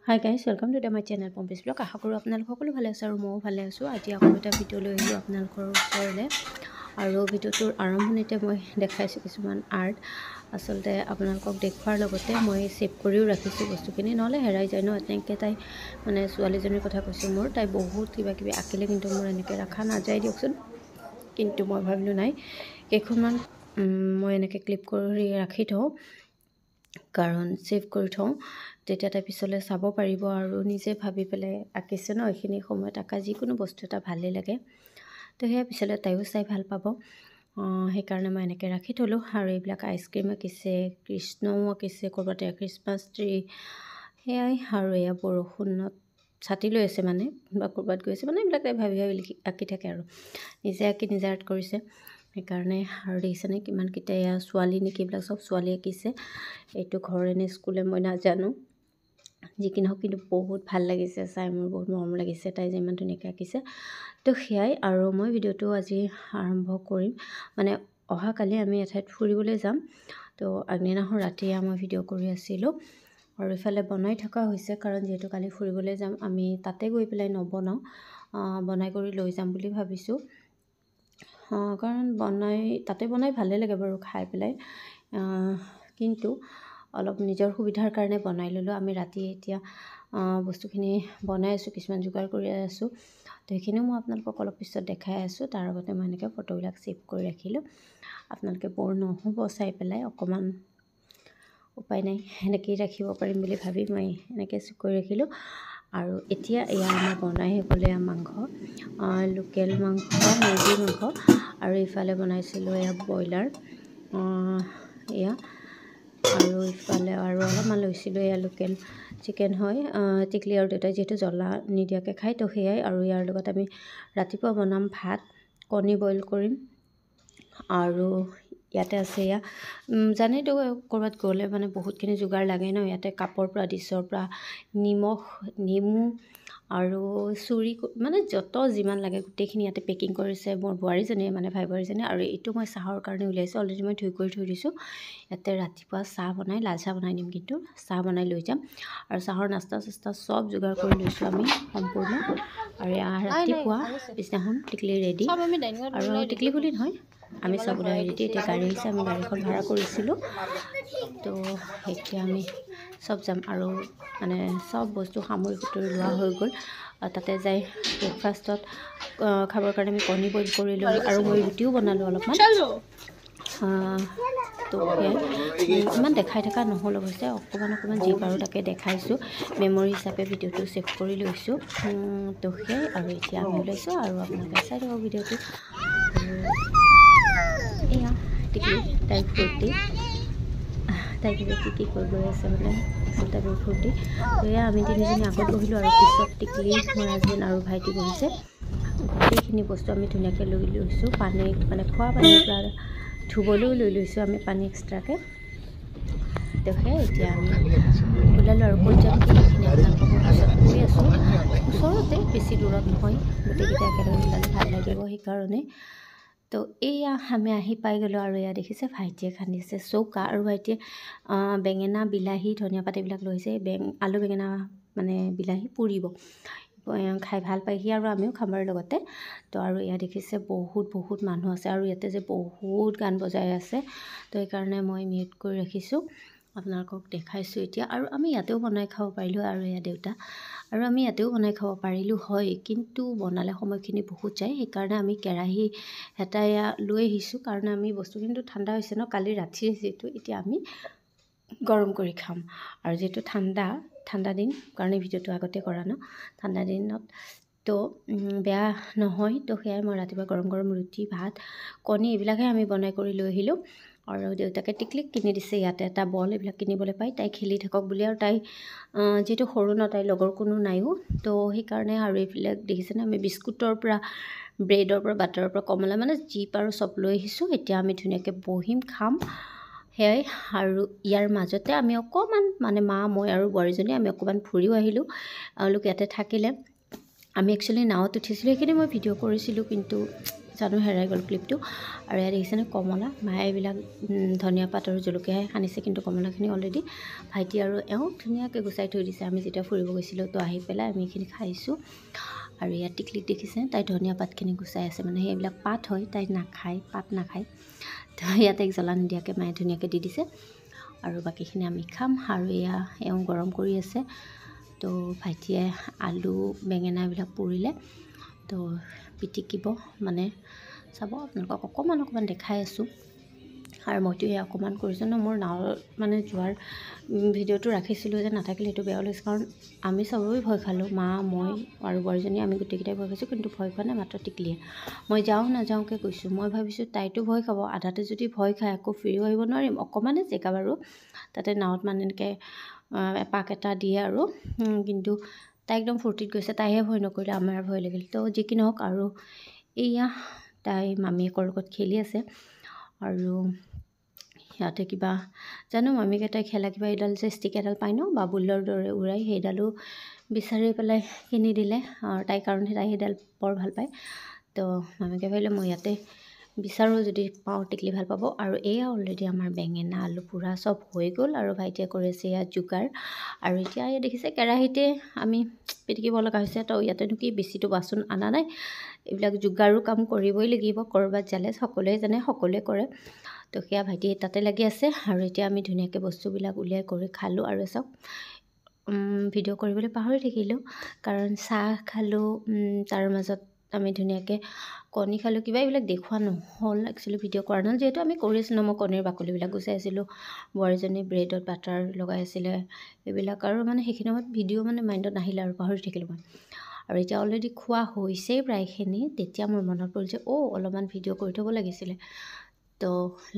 Hi guys, welcome to my channel Pompis Vlog. আশা কৰোঁ আপোনালোক সকলো ভালে আছে আৰু ময়ো ভালে আছোঁ। আজি আকৌ এটা ভিডিঅ' লৈ আহিলোঁ আপোনালোকৰ ওচৰলৈ আৰু ভিডিঅ'টোৰ আৰম্ভণিতে মই দেখাইছোঁ কিছুমান আৰ্ট। আচলতে আপোনালোকক দেখুৱাৰ লগতে মই সেভ কৰিও ৰাখিছোঁ বস্তুখিনি, নহ'লে হেৰাই যায় ন। এনেকৈ তাই মানে ছোৱালীজনীৰ কথা কৈছোঁ মোৰ, তাই বহুত কিবা কিবি আঁকিলে কিন্তু মোৰ এনেকৈ ৰখা নাযায় দিয়কচোন। কিন্তু মই ভাবিলোঁ নাই, কেইখনমান মই এনেকৈ ক্লিপ কৰি ৰাখি থওঁ, কাৰণ সেভ কৰি থওঁ, তেতিয়া তাই পিছলৈ চাব পাৰিব আৰু নিজে ভাবি পেলাই আঁকিছে ন। এইখিনি সময়ত আঁকা যিকোনো বস্তু এটা ভালেই লাগে, তো সেয়া পিছলৈ তাইও চাই ভাল পাব। সেইকাৰণে মই এনেকৈ ৰাখি থ'লোঁ। আৰু এইবিলাক আইচক্ৰীম আঁকিছে, কৃষ্ণও আঁকিছে, ক'ৰবাতে খ্ৰীষ্টমাছ ট্ৰী, সেয়াই। আৰু এয়া বৰষুণত ছাতি লৈ আছে মানে, বা ক'ৰবাত গৈছে মানে, এইবিলাক তাই ভাবি ভাবি আঁকি থাকে আৰু নিজে আঁকি নিজে আৰ্ট কৰিছে। সেইকাৰণে আৰু দেখিছেনে কিমানকেইটা এয়া ছোৱালী নেকি, এইবিলাক চব ছোৱালী আঁকিছে। এইটো ঘৰে নে স্কুলে মই নাজানো, যি কি নহওক কিন্তু বহুত ভাল লাগিছে চাই, মোৰ বহুত মৰম লাগিছে তাই যে ইমান ধুনীয়াকৈ আঁকিছে। তো সেয়াই। আৰু মই ভিডিঅ'টো আজি আৰম্ভ কৰিম মানে, অহাকালি আমি এঠাইত ফুৰিবলৈ যাম। তো আগদিনাখন ৰাতিয়ে মই ভিডিঅ' কৰি আছিলোঁ আৰু ইফালে বনাই থকা হৈছে, কাৰণ যিহেতু কালি ফুৰিবলৈ যাম, আমি তাতে গৈ পেলাই নবনাওঁ, বনাই কৰি লৈ যাম বুলি ভাবিছোঁ। কাৰণ তাতে বনাই ভালেই লাগে বাৰু খাই পেলাই, কিন্তু অলপ নিজৰ সুবিধাৰ কাৰণে বনাই ল'লোঁ। আমি ৰাতি এতিয়া বস্তুখিনি বনাই আছোঁ, কিছুমান যোগাৰ কৰি আছোঁ, তো সেইখিনিও মই আপোনালোকক অলপ পিছত দেখাই আছোঁ। তাৰ আগতে মই এনেকৈ ফটোবিলাক ছেভ কৰি ৰাখিলোঁ, আপোনালোকে বৰ নহ'ব চাই পেলাই, অকণমান উপায় নাই, এনেকৈয়ে ৰাখিব পাৰিম বুলি ভাবি মই এনেকৈ ছেভ কৰি ৰাখিলোঁ। আৰু এতিয়া এয়া আমাৰ বনাই গ'লে মাংস, লোকেল মাংস, মুৰ্গী মাংস, আৰু ইফালে বনাইছিলোঁ এয়া ব্ৰইলাৰ, এয়া। আৰু ইফালে আৰু অলপমান লৈছিলোঁ, এয়া লোকেল চিকেন হয়। টিকলি আৰু দেউতাই যিহেতু জ্বলা নিদিয়াকৈ খায়, তো সেয়াই। আৰু ইয়াৰ লগত আমি ৰাতিপুৱা বনাম ভাত, কণী বইল কৰিম, আৰু ইয়াতে আছে এয়া, জানেইতো ক'ৰবাত গ'লে মানে বহুতখিনি যোগাৰ লাগে ন। ইয়াতে কাপৰ পৰা, ডিছৰ পৰা, নিমখ, নেমু আৰু চুৰি, মানে যত যিমান লাগে গোটেইখিনি ইয়াতে পেকিং কৰিছে মোৰ বোৱাৰীজনীয়ে, মানে ভাই বোৱাৰীজনীয়ে। আৰু এইটো মই চাহৰ কাৰণে উলিয়াইছোঁ, অলৰেডি মই ধুই কৰি থৈ দিছোঁ। ইয়াতে ৰাতিপুৱা চাহ বনাই, লাল চাহ বনাই দিম, কিন্তু চাহ বনাই লৈ যাম। আৰু চাহৰ নাস্তা চাস্তা চব যোগাৰ কৰি লৈছোঁ আমি সম্পূৰ্ণ। আৰু ৰাতিপুৱা পিছদিনাখন টিকলি ৰেডি, আৰু টিকলি বুলি নহয়, আমি চব ওলাই ৰেডি। এতিয়া গাড়ী আহিছে, আমি গাড়ীখন ভাড়া কৰিছিলোঁ, তো এতিয়া আমি চব যাম। আৰু মানে চব বস্তু সামৰি সুতৰি লোৱা হৈ গ'ল। তাতে যাই ব্ৰেকফাষ্টত খাবৰ কাৰণে আমি কণী বইল কৰি ল'লোঁ, আৰু মই ৰুটিও বনালোঁ অলপমান। তো সেয়াই, ইমান দেখাই থকা নহ'ল অৱশ্যে, অকণমান যি পাৰোঁ তাকে দেখাইছোঁ, মেমৰি হিচাপে ভিডিঅ'টো ছেভ কৰি লৈছোঁ। তো সেয়াই। আৰু এতিয়া আমি ওলাইছোঁ, আৰু আপোনালোকে চাই থাকক ভিডিঅ'টো। এয়া টিকলি, তাইৰ ফূৰ্তি, তাই কি কৰিব আছে মানে, আচলতে মোৰ ফূৰ্তি। তো এয়া আমি তিনিজনী আগত বহিলোঁ, আৰু পিছত টিকলি, মোৰ হাজবেণ্ড আৰু ভাইটি বহিছে। গোটেইখিনি বস্তু আমি ধুনীয়াকৈ লৈ লৈছোঁ, পানী মানে খোৱা পানীৰ পৰা ধুবলৈও লৈ লৈছোঁ আমি পানী এক্সট্ৰাকৈ। তো সেয়াই, এতিয়া আমি ওলালোঁ, আৰু ক'ত যাম কি সেইখিনি আপোনালোকক মই পিছত কৈ আছোঁ। ওচৰতে, বেছি দূৰত নহয়, গোটেইকেইটা একেলগে ওলালে ভাল লাগিব, সেইকাৰণে। তো এয়া আমি আহি পাই গ'লোঁ। আৰু এয়া দেখিছে ভাইটিয়ে খান্দিছে চৌকা, আৰু ভাইটিয়ে বেঙেনা, বিলাহী, ধনিয়া পাত এইবিলাক লৈছে। আলু বেঙেনা মানে বিলাহী পুৰিব, খাই ভাল পায় সি, আৰু আমিও খাবৰ লগতে। তো আৰু এয়া দেখিছে বহুত মানুহ আছে, আৰু ইয়াতে যে বহুত গান বজাই আছে, তো সেইকাৰণে মই মিউট কৰি ৰাখিছোঁ, আপোনালোকক দেখাইছোঁ এতিয়া। আৰু আমি ইয়াতেও বনাই খাব পাৰিলোঁ, আৰু এয়া দেউতা, আৰু আমি ইয়াতেও বনাই খাব পাৰিলোঁ হয়, কিন্তু বনালে সময়খিনি বহুত যায়। সেইকাৰণে আমি কেৰাহী এটা এয়া লৈ আহিছোঁ, কাৰণ আমি বস্তুখিনিতো ঠাণ্ডা হৈছে ন, কালি ৰাতিয়ে যিহেতু, এতিয়া আমি গৰম কৰি খাম। আৰু যিহেতু ঠাণ্ডা দিন, কাৰণে ভিডিঅ'টো আগতে কৰা ন, ঠাণ্ডা দিনত তো বেয়া নহয়। তো সেয়াই, মই ৰাতিপুৱা গৰম ৰুটি, ভাত, কণী এইবিলাকহে আমি বনাই কৰি লৈ আহিলোঁ। আৰু দেউতাকে টিকলিক কিনি দিছে ইয়াতে এটা বল, এইবিলাক কিনিবলৈ পাই, তাই খেলি থাকক বুলি। আৰু তাই যিহেতু সৰু ন, তাইৰ লগৰ কোনো নাইও, তো সেইকাৰণে। আৰু এইবিলাক দেখিছেনে, আমি বিস্কুটৰ পৰা, ব্ৰেডৰ পৰা, বাটাৰৰ পৰা, কমলা, মানে যি পাৰোঁ চব লৈ আহিছোঁ। এতিয়া আমি ধুনীয়াকৈ বহিম, খাম, সেয়াই। আৰু ইয়াৰ মাজতে আমি অকণমান মানে মা, মই আৰু বোৱাৰীজনী আমি অকণমান ফুৰিও আহিলোঁ। এওঁলোক ইয়াতে থাকিলে, আমি একচুৱেলি নাৱত উঠিছিলোঁ, সেইখিনি মই ভিডিঅ' কৰিছিলোঁ, কিন্তু জানো হেৰাই গ'ল ক্লিপটো। আৰু ইয়াত দেখিছেনে কমলা, মায়ে এইবিলাক ধনিয়া পাত আৰু জলকীয়াহে সানিছে, কিন্তু কমলাখিনি অলৰেডি ভাইটি আৰু এওঁ ধুনীয়াকৈ গুচাই থৈ দিছে। আমি যেতিয়া ফুৰিব গৈছিলোঁ তো আহি পেলাই আমি এইখিনি খাইছোঁ। আৰু ইয়াত টিকলিক দেখিছে, তাই ধনিয়া পাতখিনি গুচাই আছে, মানে সেইবিলাক পাত হয়, তাই নাখায়, পাত নাখায়। তো ইয়াতে জ্বলা নিদিয়াকৈ মায়ে ধুনীয়াকৈ দি দিছে। আৰু বাকীখিনি আমি খাম। আৰু এয়া এওঁ গৰম কৰি আছে। তো ভাইটিয়ে আলু বেঙেনা এইবিলাক পুৰিলে, তো পিটিকিব, মানে চাব আপোনালোকক অকণমান দেখাই আছোঁ। আৰু মইতো এয়া অকণমান কৰিছোঁ ন, মোৰ নাৱৰ মানে যোৱাৰ ভিডিঅ'টো ৰাখিছিলোঁ যে নাথাকিলে সেইটো বেয়া লাগিছে, কাৰণ আমি চবেই ভয় খালোঁ, মা মই আৰু বোৱাৰীজনী আমি গোটেইকেইটাই ভয় খাইছোঁ, কিন্তু ভয় খোৱা নাই মাত্ৰ টিকলিয়ে। মই যাওঁ নাযাওঁকৈ কৈছোঁ, মই ভাবিছোঁ তাইতো ভয় খাব, আধাতে যদি ভয় খায় আকৌ ফিৰিও আহিব নোৱাৰিম। অকণমানে জেগা বাৰু, তাতে নাৱত মানে এনেকৈ এপাক এটা দিয়ে আৰু, কিন্তু তাই একদম ফূৰ্তিত গৈছে, তাইহে ভয় নকৰিলে, আমাৰ ভয় লাগিল। তো যি কি নহওক, আৰু এয়া তাই মামীয়েকৰ লগত খেলি আছে। আৰু সিহঁতে কিবা জানো মামীকেইটাই খেলা কিবা এইডাল যে ষ্টিক এডাল পাই ন বাবুলৰ দৰে উৰাই, সেইডালো বিচাৰি পেলাই কিনি দিলে, আৰু তাইৰ কাৰণে তাই সেইডাল বৰ ভাল পায়। তো মামীকে ভাবিলে মই ইয়াতে বিচাৰোঁ, যদি পাওঁ টিকলি ভাল পাব। আৰু এয়া অলৰেডি আমাৰ বেঙেনা আলু পোৰা চব হৈ গ'ল, আৰু ভাইটিয়ে কৰিছে ইয়াত যোগাৰ। আৰু এতিয়া ইয়াত দেখিছে কেৰাহীতে আমি পিটিকিব লগা হৈছে। তো ইয়াতেনো কি বেছিটো বাচন অনা নাই, এইবিলাক যোগাৰো কাম কৰিবই লাগিব, ক'ৰবাত জালে সকলোৱে জানে, সকলোৱে কৰে। তো সেয়া ভাইটি তাতে লাগি আছে। আৰু এতিয়া আমি ধুনীয়াকৈ বস্তুবিলাক উলিয়াই কৰি খালোঁ। আৰু চাওক ভিডিঅ' কৰিবলৈ পাহৰি থাকিলোঁ, কাৰণ চাহ খালোঁ, তাৰ মাজত আমি ধুনীয়াকৈ কণী খালোঁ, কিবা এইবিলাক দেখুওৱা নহ'ল, একচুৱেলি ভিডিঅ' কৰা নহ'ল, যিহেতু আমি কৰি আছিলোঁ। মই কণীৰ বাকলিবিলাক গুচাই আছিলোঁ, বোৱাৰীজনী ব্ৰেডত বাটাৰ লগাই আছিলে, এইবিলাক। আৰু মানে সেইখিনি সময়ত ভিডিঅ' মানে মাইণ্ডত নাহিলে আৰু পাহৰি থাকিলোঁ মই। আৰু এতিয়া অলৰেডি খোৱা হৈছেই প্ৰায়খিনি, তেতিয়া মোৰ মনত পৰিল যে অলপমান ভিডিঅ' কৰি থ'ব লাগিছিলে। তো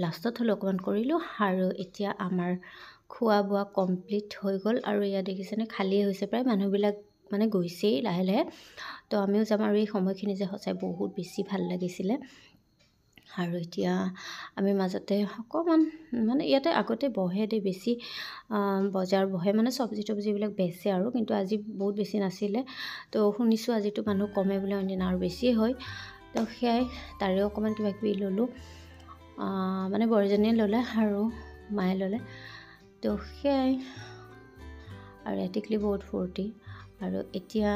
লাষ্টত হ'লেও অকণমান কৰিলোঁ। আৰু এতিয়া আমাৰ খোৱা বোৱা কমপ্লিট হৈ গ'ল। আৰু ইয়াত দেখিছেনে খালীয়ে হৈছে প্ৰায়, মানুহবিলাক মানে গৈছেই লাহে লাহে। তো আমিও যাম। আৰু এই সময়খিনি যে সঁচাই বহুত বেছি ভাল লাগিছিলে। আৰু এতিয়া আমি মাজতে অকণমান মানে ইয়াতে আগতে বহে দেই, বেছি বজাৰ বহে, মানে চব্জি তব্জিবিলাক বেচে আৰু, কিন্তু আজি বহুত বেছি নাছিলে। তো শুনিছোঁ আজিতো মানুহ কমে বোলে, অন্যদিনা আৰু বেছিয়ে হয়। তো সেয়াই, তাৰেও অকণমান কিবা কিবি ল'লোঁ, মানে বোৱাৰীজনীয়ে ল'লে আৰু মায়ে ল'লে। তো সেয়াই, আৰু টিকলি বহুত ফূৰ্তি। আৰু এতিয়া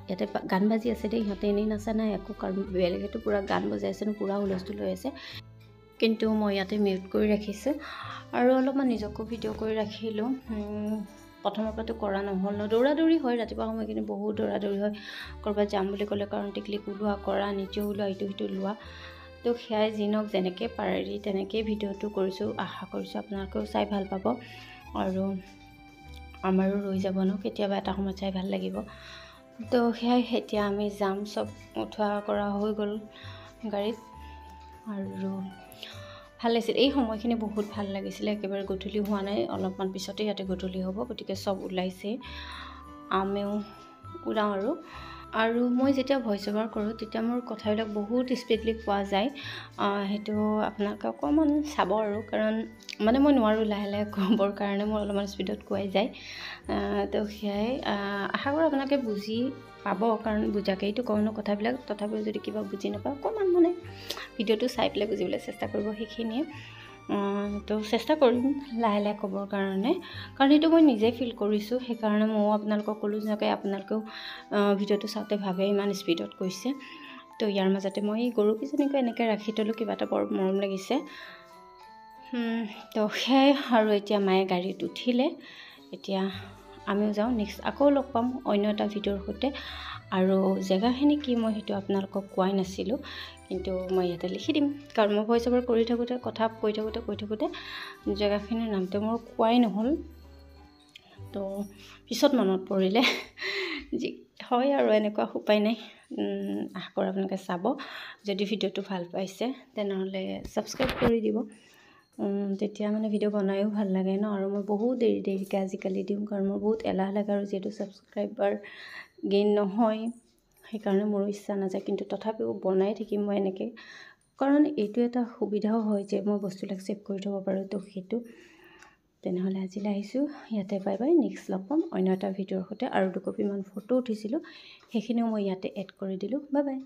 ইয়াতে গান বাজি আছে দেই, সিহঁতে এনেই নাচা নাই একো, কাৰণ বেলেগেতো পূৰা গান বজাইছে ন, পূৰা হুলস্থুল হৈ আছে, কিন্তু মই ইয়াতে মিউট কৰি ৰাখিছোঁ। আৰু অলপমান নিজকো ভিডিঅ' কৰি ৰাখিলোঁ। প্ৰথমৰ পৰাতো কৰা নহ'ল ন, দৌৰা দৌৰি হয়, ৰাতিপুৱা সময়খিনি বহুত দৌৰা দৌৰি হয় ক'ৰবাত যাম বুলি ক'লে, কাৰণ টিকলিক ওলোৱা কৰা, নিজেও ওলোৱা, ইটো সিটো লোৱা। তো সেয়াই যি নহওক, যেনেকৈ পাৰি তেনেকেই ভিডিঅ'টো কৰিছোঁ। আশা কৰিছোঁ আপোনালোকেও চাই ভাল পাব, আৰু আমাৰো ৰৈ যাব ন, কেতিয়াবা এটা সময়ত চাই ভাল লাগিব। তো সেয়াই, এতিয়া আমি যাম, চব উঠোৱা কৰা হৈ গ'ল গাড়ীত। আৰু ভাল লাগিছিল, এই সময়খিনি বহুত ভাল লাগিছিলে, একেবাৰে গধূলি হোৱা নাই, অলপমান পিছতে ইয়াতে গধূলি হ'ব, গতিকে চব ওলাইছে, আমিও ওলাওঁ। আৰু মই যেতিয়া ভইচ অভাৰ কৰোঁ তেতিয়া মোৰ কথাবিলাক বহুত স্পীডলি কোৱা যায়, সেইটো আপোনালোকে অকণমান চাব। আৰু কাৰণ মানে মই নোৱাৰোঁ লাহে লাহে ক'বৰ কাৰণে, মোৰ অলপমান স্পীডত কোৱাই যায়। তো সেয়াই, আশা কৰোঁ আপোনালোকে বুজি পাব, কাৰণ বুজাকৈতো কওঁ ন কথাবিলাক, তথাপিও যদি কিবা বুজি নাপাওঁ অকণমান মানে ভিডিঅ'টো চাই পেলাই বুজিবলৈ চেষ্টা কৰিব, সেইখিনিয়ে। তো চেষ্টা কৰিম লাহে লাহে ক'বৰ কাৰণে, কাৰণ সেইটো মই নিজে ফিল কৰিছোঁ, সেইকাৰণে ময়ো আপোনালোকক ক'লোঁ যেনেকৈ আপোনালোকেও ভিডিঅ'টো চাওঁতে ভাবে ইমান স্পীডত কৈছে। তো ইয়াৰ মাজতে মই গৰুকেইজনীকৈ এনেকৈ ৰাখি থ'লোঁ, কিবা এটা বৰ মৰম লাগিছে। তো সেয়াই, আৰু এতিয়া মায়ে গাড়ীত উঠিলে, এতিয়া আমিও যাওঁ। নেক্সট আকৌ লগ পাম অন্য এটা ভিডিঅ'ৰ সৈতে। আৰু জেগাখিনি কি মই সেইটো আপোনালোকক কোৱাই নাছিলোঁ, কিন্তু মই ইয়াতে লিখি দিম, কাৰণ মই ভইচ অভাৰ কৰি থাকোঁতে কথা কৈ থাকোঁতে জেগাখিনিৰ নামটো মোৰ কোৱাই নহ'ল। তো পিছত মনত পৰিলে, যি হয় আৰু এনেকুৱা, উপায় নাই। আশা কৰোঁ আপোনালোকে চাব। যদি ভিডিঅ'টো ভাল পাইছে তেনেহ'লে ছাবস্ক্ৰাইব কৰি দিব, তেতিয়া মানে ভিডিঅ' বনায়ো ভাল লাগে ন। আৰু মই বহুত দেৰিকৈ আজিকালি দিওঁ, কাৰণ মোৰ বহুত এলাহ লাগে, আৰু যিহেতু ছাবস্ক্ৰাইবাৰ গেইন নহয়, সেইকাৰণে মোৰো ইচ্ছা নাযায়, কিন্তু তথাপিও বনাই থাকিম মই এনেকৈ, কাৰণ এইটো এটা সুবিধাও হয় যে মই বস্তুবিলাক ছেভ কৰি থ'ব পাৰোঁ। তো সেইটো, তেনেহ'লে আজিলৈ আহিছোঁ ইয়াতে, বাই বাই। নেক্সট লগ পাম অন্য এটা ভিডিঅ'ৰ সৈতে। আৰু 2 কপিমান ফটো উঠিছিলোঁ, সেইখিনিও মই ইয়াতে এড কৰি দিলোঁ, বাই বাই।